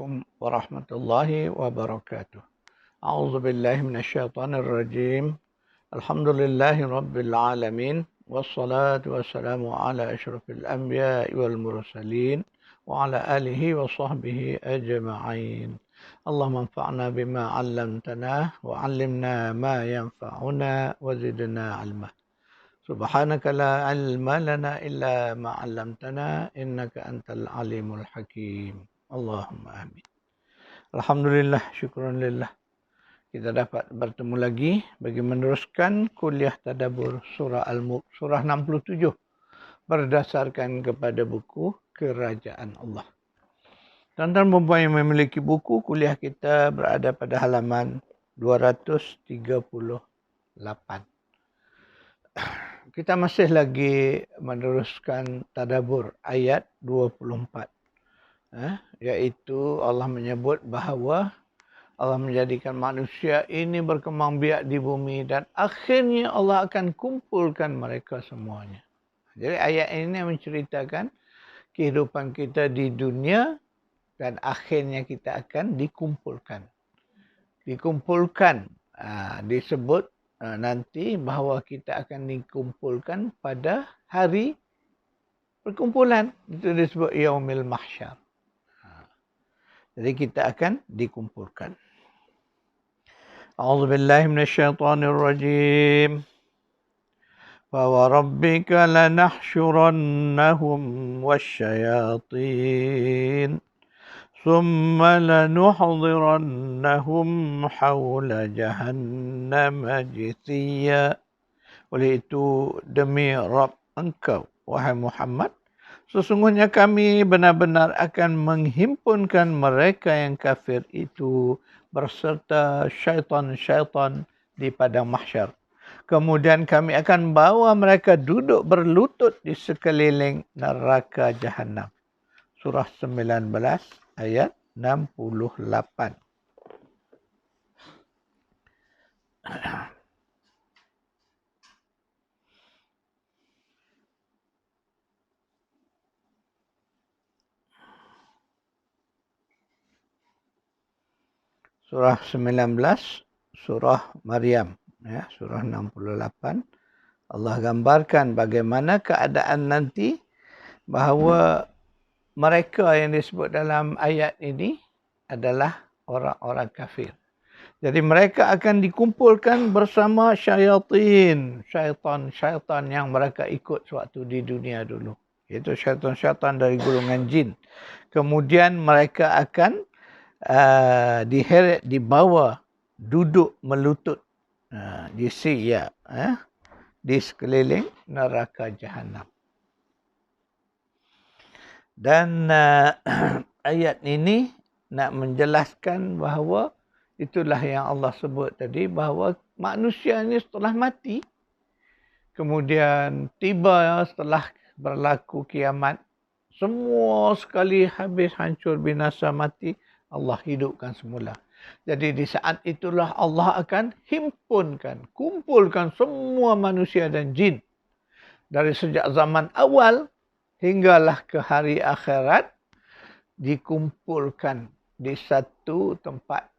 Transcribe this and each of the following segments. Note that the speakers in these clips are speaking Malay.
عليكم ورحمة الله وبركاته. أعوذ بالله من الشيطان الرجيم. الحمد لله رب العالمين، والصلاة والسلام على أشرف الأنبياء والمرسلين وعلى آله وصحبه أجمعين. اللهم انفعنا بما علمتنا وعلمنا ما ينفعنا وزدنا علما. سبحانك لا علم لنا إلا ما علمتنا إنك أنت العليم الحكيم. Allahumma amin. Alhamdulillah, syukurillah. Kita dapat bertemu lagi bagi meneruskan kuliah tadabbur surah Al-Mulk, surah 67 berdasarkan kepada buku Kerajaan Allah. Tuan-tuan dan puan yang memiliki buku, kuliah kita berada pada halaman 238. Kita masih lagi meneruskan tadabbur ayat 24. Iaitu Allah menyebut bahawa Allah menjadikan manusia ini berkembang biak di bumi dan akhirnya Allah akan kumpulkan mereka semuanya. Jadi ayat ini menceritakan kehidupan kita di dunia dan akhirnya kita akan dikumpulkan. Disebut nanti bahawa kita akan dikumpulkan pada hari perkumpulan. Itu disebut Yaumil Mahsyar. Jadi kita akan dikumpulkan. A'udzu billahi minasyaitonir rajim. فَوَرَبِّكَ لَنَحْشُرَنَّهُمْ وَالشَّيَاطِينَ ثُمَّ لَنُحْضِرَنَّهُمْ حَوْلَ جَهَنَّمَ جِثِيًّا. Oleh itu, demi Rabb engkau, wahai Muhammad, sesungguhnya kami benar-benar akan menghimpunkan mereka yang kafir itu berserta syaitan-syaitan di padang mahsyar. Kemudian kami akan bawa mereka duduk berlutut di sekeliling neraka Jahannam. Surah 19 ayat 68. Surah 19, surah Maryam, surah 68. Allah gambarkan bagaimana keadaan nanti bahawa mereka yang disebut dalam ayat ini adalah orang-orang kafir. Jadi mereka akan dikumpulkan bersama syaitan yang mereka ikut sewaktu di dunia dulu. Iaitu syaitan dari golongan jin. Kemudian mereka akan dibawa duduk melutut di sekeliling neraka Jahannam. Dan ayat ini nak menjelaskan bahawa itulah yang Allah sebut tadi, bahawa manusia ini setelah mati, kemudian tiba setelah berlaku kiamat, semua sekali habis, hancur, binasa, mati, Allah hidupkan semula. Jadi di saat itulah Allah akan kumpulkan semua manusia dan jin. Dari sejak zaman awal hinggalah ke hari akhirat, dikumpulkan di satu tempat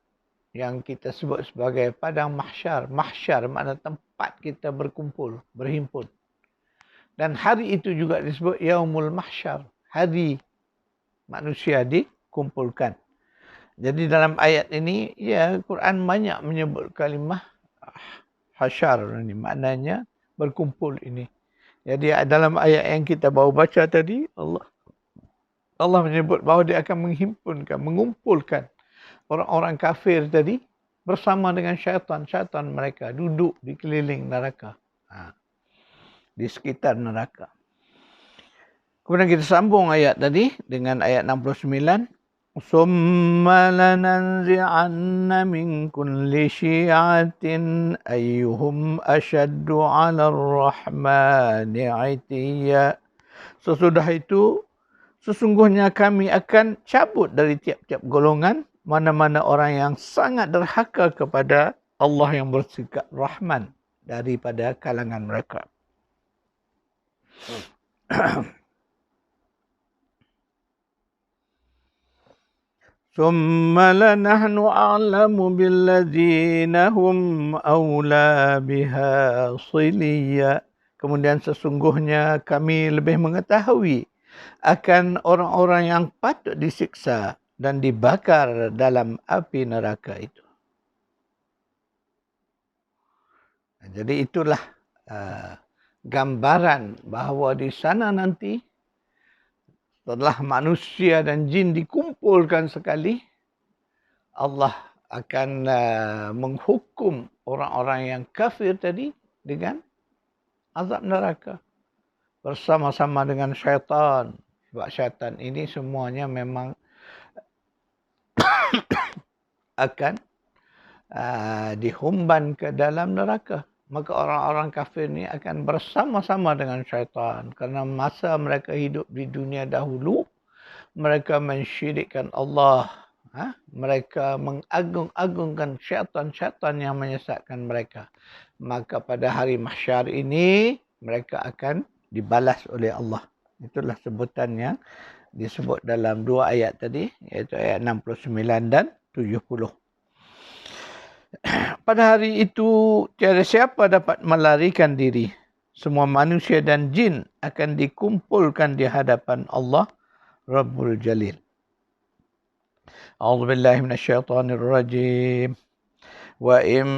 yang kita sebut sebagai padang mahsyar. Mahsyar makna tempat kita berkumpul, berhimpun. Dan hari itu juga disebut Yaumul Mahsyar. Hari manusia dikumpulkan. Jadi dalam ayat ini, Quran banyak menyebut kalimah hasyar ini. Maknanya berkumpul ini. Jadi dalam ayat yang kita baru baca tadi, Allah menyebut bahawa dia akan mengumpulkan orang-orang kafir tadi bersama dengan syaitan mereka duduk di keliling neraka. Di sekitar neraka. Kemudian kita sambung ayat tadi dengan ayat 69. ثُمَّ لَنَنزِعَنَّ مِنْ كُلِّ شِيعَةٍ أَيُّهُمْ أَشَدُّ عَلَى الرَّحْمَنِ عِتِيًّا. Sesudah itu, sesungguhnya kami akan cabut dari tiap-tiap golongan mana-mana orang yang sangat derhaka kepada Allah yang bersikap Rahman daripada kalangan mereka. ثم لنحن أعلم بالذين هم أولى بها صليا. Kemudian sesungguhnya kami lebih mengetahui akan orang-orang yang patut disiksa dan dibakar dalam api neraka itu. Jadi itulah gambaran bahawa di sana nanti setelah manusia dan jin dikumpulkan sekali, Allah akan menghukum orang-orang yang kafir tadi dengan azab neraka bersama-sama dengan syaitan. Sebab syaitan ini semuanya memang akan dihumban ke dalam neraka. Maka orang-orang kafir ni akan bersama-sama dengan syaitan. Kerana masa mereka hidup di dunia dahulu, mereka mensyirikkan Allah. Mereka mengagung-agungkan syaitan-syaitan yang menyesatkan mereka. Maka pada hari mahsyar ini, mereka akan dibalas oleh Allah. Itulah sebutan yang disebut dalam dua ayat tadi, iaitu ayat 69 dan 70. Pada hari itu, tiada siapa dapat melarikan diri. Semua manusia dan jin akan dikumpulkan di hadapan Allah Rabbul Jalil. A'udzu billahi minasyaitonir rajim. Wa in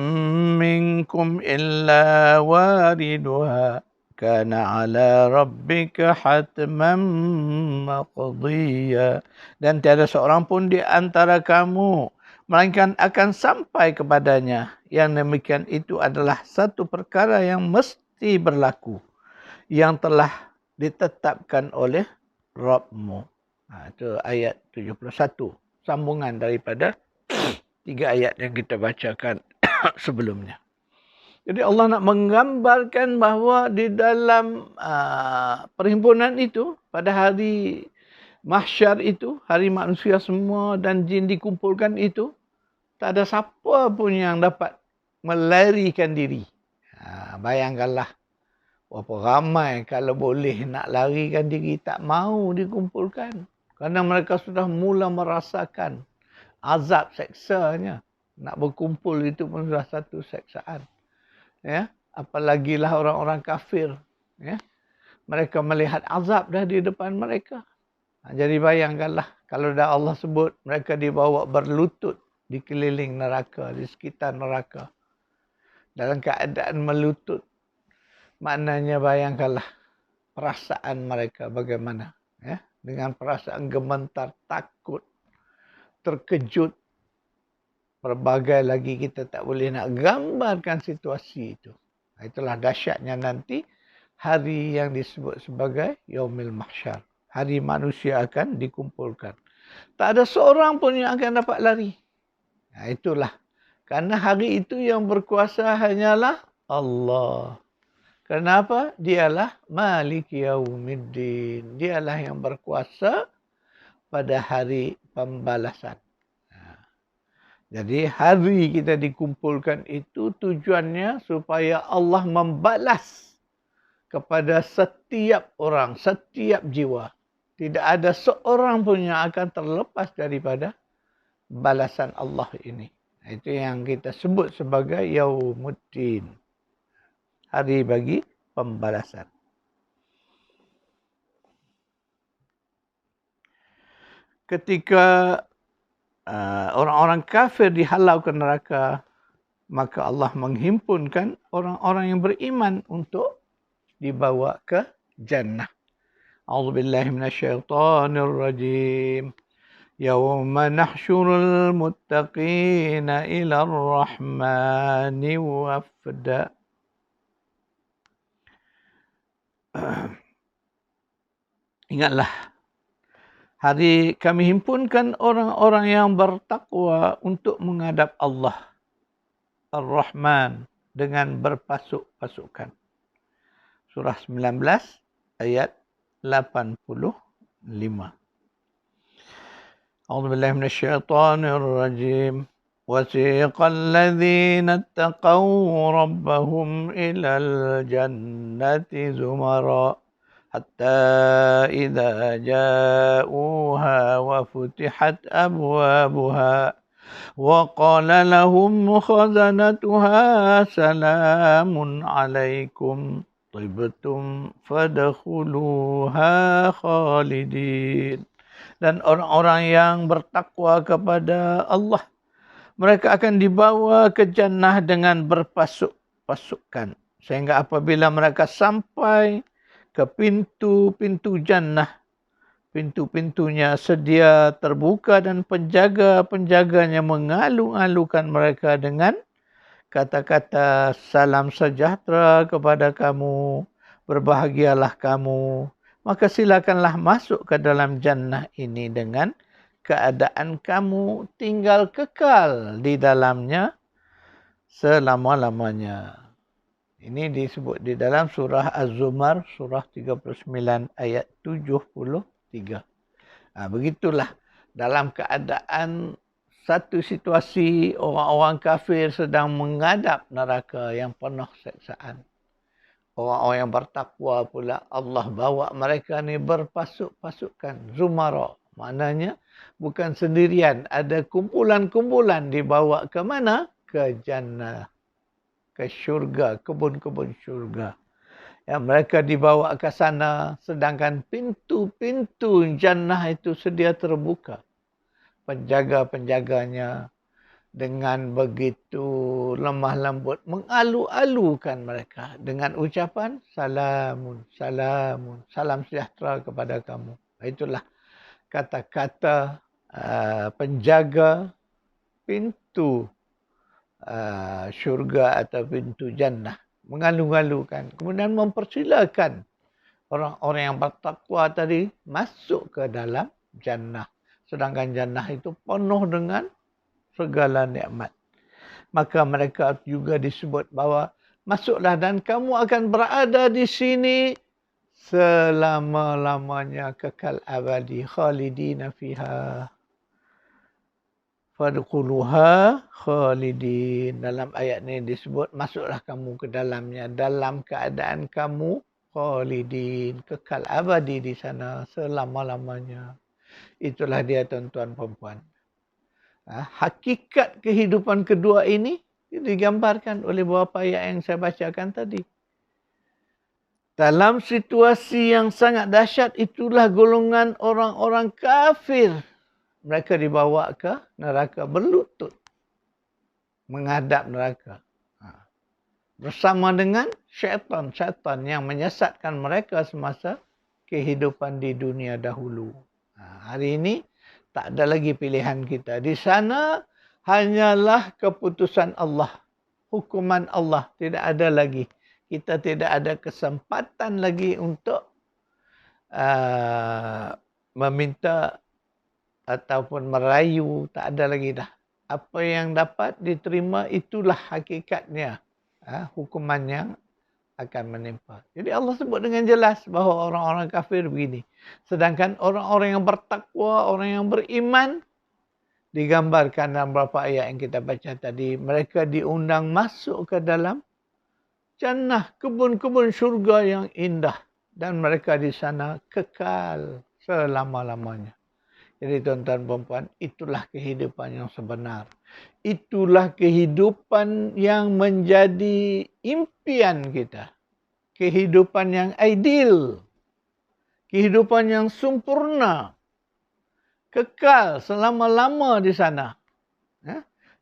minkum illa wariduha kana ala rabbika hatman maqdiya. Dan tiada seorang pun di antara kamu melainkan akan sampai kepadanya. Yang demikian itu adalah satu perkara yang mesti berlaku, yang telah ditetapkan oleh Rabbmu. Itu ayat 71. Sambungan daripada 3 ayat yang kita bacakan sebelumnya. Jadi Allah nak menggambarkan bahawa di dalam perhimpunan itu, pada hari mahsyar itu, hari manusia semua dan jin dikumpulkan itu, tak ada siapa pun yang dapat melarikan diri. Bayangkanlah berapa ramai kalau boleh nak larikan diri tak mau dikumpulkan. Kerana mereka sudah mula merasakan azab seksanya. Nak berkumpul itu pun sudah satu seksaan. Ya, apalagilah orang-orang kafir. Ya, mereka melihat azab dah di depan mereka. Jadi bayangkanlah kalau dah Allah sebut mereka dibawa berlutut di keliling neraka, di sekitar neraka. Dalam keadaan melutut. Maknanya bayangkanlah perasaan mereka bagaimana. Ya, dengan perasaan gemetar, takut, terkejut. Berbagai lagi kita tak boleh nak gambarkan situasi itu. Itulah dahsyatnya nanti hari yang disebut sebagai Yaumil Mahsyar. Hari manusia akan dikumpulkan. Tak ada seorang pun yang akan dapat lari. Itulah. Karena hari itu yang berkuasa hanyalah Allah. Kenapa? Dialah Malik Yaumiddin. Dialah yang berkuasa pada hari pembalasan. Jadi hari kita dikumpulkan itu tujuannya supaya Allah membalas kepada setiap orang, setiap jiwa. Tidak ada seorang pun yang akan terlepas daripada balasan Allah ini. Itu yang kita sebut sebagai Yaumuddin. Hari bagi pembalasan. Ketika orang-orang kafir dihalau ke neraka, maka Allah menghimpunkan orang-orang yang beriman untuk dibawa ke jannah. A'udzubillahi minasyaitonirrajim. Yawma nahsyurul muttaqina ila ar-rahmani wafda. Ingatlah, hari kami himpunkan orang-orang yang bertakwa untuk menghadap Allah Ar-Rahman dengan berpasuk-pasukan. Surah 19 ayat 85. أعوذ بالله من الشيطان الرجيم وسيق الذين اتقوا ربهم إلى الجنة زمرا hatta idza ja'uha wa futihat abwabuha wa qala lahum khazanatuha salamun alaikum tibtum fadkhuluha khalidin. Dan orang-orang yang bertakwa kepada Allah, mereka akan dibawa ke jannah dengan berpasuk-pasukan. Sehingga apabila mereka sampai ke pintu-pintu jannah, pintu-pintunya sedia terbuka dan penjaga-penjaganya mengalu-alukan mereka dengan kata-kata salam sejahtera kepada kamu, berbahagialah kamu. Maka silakanlah masuk ke dalam jannah ini dengan keadaan kamu tinggal kekal di dalamnya selama-lamanya. Ini disebut di dalam surah Az-Zumar, surah 39 ayat 73. Begitulah dalam keadaan satu situasi orang-orang kafir sedang menghadap neraka yang penuh seksaan. Orang-orang yang bertakwa pula Allah bawa mereka ni berpasuk-pasukan. Zumara. Maknanya bukan sendirian. Ada kumpulan-kumpulan dibawa ke mana? Ke jannah. Ke syurga. Kebun-kebun syurga. Yang mereka dibawa ke sana. Sedangkan pintu-pintu jannah itu sedia terbuka. Penjaga-penjaganya dengan begitu lemah lembut mengalu-alukan mereka dengan ucapan salamun, salamun, salam sejahtera kepada kamu. Itulah kata-kata penjaga pintu syurga atau pintu jannah, mengalu-alukan, kemudian mempersilakan orang-orang yang bertakwa tadi masuk ke dalam jannah. Sedangkan jannah itu penuh dengan segala nikmat. Maka mereka juga disebut bahawa masuklah dan kamu akan berada di sini selama-lamanya, kekal abadi, khalidina fiha fadkhuluha khalidin. Dalam ayat ini disebut masuklah kamu ke dalamnya dalam keadaan kamu khalidin, kekal abadi di sana selama-lamanya. Itulah dia tuan-tuan perempuan. Hakikat kehidupan kedua ini digambarkan oleh beberapa ayat yang saya bacakan tadi. Dalam situasi yang sangat dahsyat itulah golongan orang-orang kafir. Mereka dibawa ke neraka berlutut. Menghadap neraka. Bersama dengan syaitan yang menyesatkan mereka semasa kehidupan di dunia dahulu. Hari ini tak ada lagi pilihan kita. Di sana hanyalah keputusan Allah. Hukuman Allah. Tidak ada lagi. Kita tidak ada kesempatan lagi untuk meminta ataupun merayu. Tak ada lagi dah. Apa yang dapat diterima itulah hakikatnya. Hukuman yang akan menimpa. Jadi Allah sebut dengan jelas bahawa orang-orang kafir begini. Sedangkan orang-orang yang bertakwa, orang yang beriman, digambarkan dalam beberapa ayat yang kita baca tadi. Mereka diundang masuk ke dalam jannah, kebun-kebun syurga yang indah. Dan mereka di sana kekal selama-lamanya. Jadi tuan-tuan perempuan, itulah kehidupan yang sebenar. Itulah kehidupan yang menjadi impian kita. Kehidupan yang ideal. Kehidupan yang sempurna. Kekal selama-lama di sana.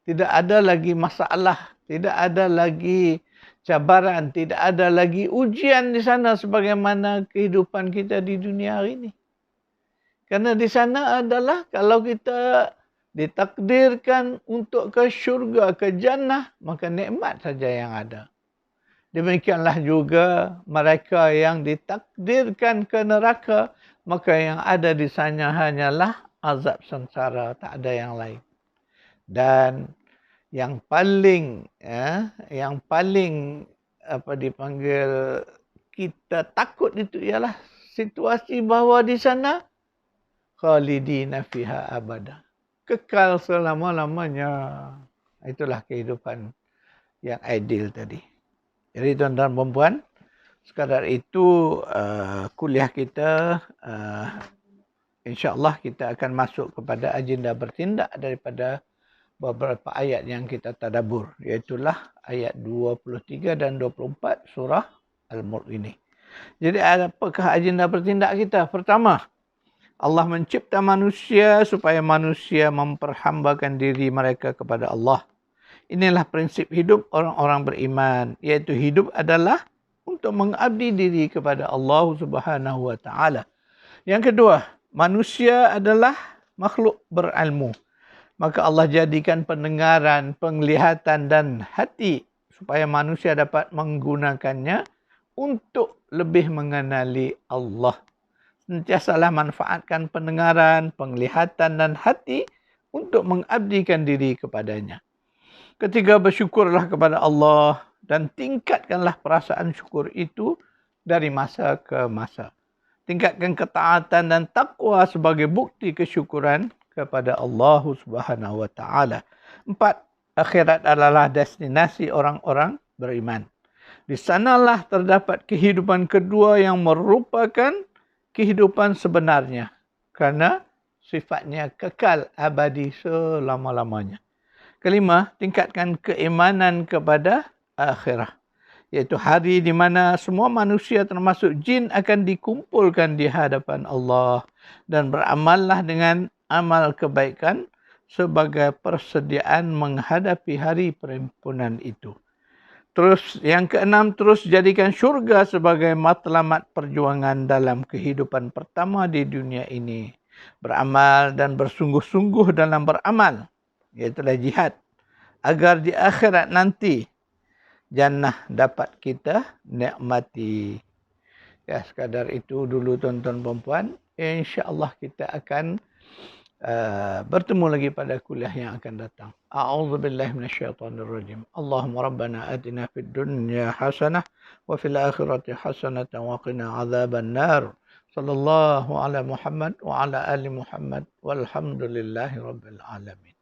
Tidak ada lagi masalah. Tidak ada lagi cabaran. Tidak ada lagi ujian di sana sebagaimana kehidupan kita di dunia hari ini. Karena di sana adalah kalau kita ditakdirkan untuk ke syurga, ke jannah, maka nikmat saja yang ada. Demikianlah juga mereka yang ditakdirkan ke neraka, maka yang ada di sana hanyalah azab sengsara, tak ada yang lain. Dan yang paling kita takut itu ialah situasi bahawa di sana khalidina fiha abada. Kekal selama-lamanya. Itulah kehidupan yang ideal tadi. Jadi tuan-tuan perempuan, Sekadar itu kuliah kita insya-Allah kita akan masuk kepada agenda bertindak daripada beberapa ayat yang kita tadabbur, iaitulah ayat 23 dan 24 surah Al-Mulk ini. Jadi apakah agenda bertindak kita? Pertama, Allah mencipta manusia supaya manusia memperhambakan diri mereka kepada Allah. Inilah prinsip hidup orang-orang beriman, iaitu hidup adalah untuk mengabdi diri kepada Allah Subhanahu wa taala. Yang kedua, manusia adalah makhluk berilmu. Maka Allah jadikan pendengaran, penglihatan dan hati supaya manusia dapat menggunakannya untuk lebih mengenali Allah. Sentiasalah manfaatkan pendengaran, penglihatan dan hati untuk mengabdikan diri kepadanya. Ketiga, bersyukurlah kepada Allah dan tingkatkanlah perasaan syukur itu dari masa ke masa. Tingkatkan ketaatan dan takwa sebagai bukti kesyukuran kepada Allah Subhanahu wa taala. 4, akhirat adalah destinasi orang-orang beriman. Di sanalah terdapat kehidupan kedua yang merupakan kehidupan sebenarnya kerana sifatnya kekal abadi selama-lamanya. Kelima, tingkatkan keimanan kepada akhirat, iaitu hari di mana semua manusia termasuk jin akan dikumpulkan di hadapan Allah dan beramallah dengan amal kebaikan sebagai persediaan menghadapi hari perhimpunan itu. Terus yang keenam, terus jadikan syurga sebagai matlamat perjuangan dalam kehidupan pertama di dunia ini. Beramal dan bersungguh-sungguh dalam beramal, iaitulah jihad, agar di akhirat nanti jannah dapat kita nikmati. Ya, sekadar itu dulu tuan-tuan dan puan. InsyaAllah kita akan bertemu lagi pada kuliah yang akan datang. A'udzubillahi minasyaitonirrajim. Allahumma rabbana atina fid dunya hasanah wa fil akhirati hasanatan wa qina adzaban nar. Sallallahu ala Muhammad wa ala ali Muhammad walhamdulillahi rabbil alamin.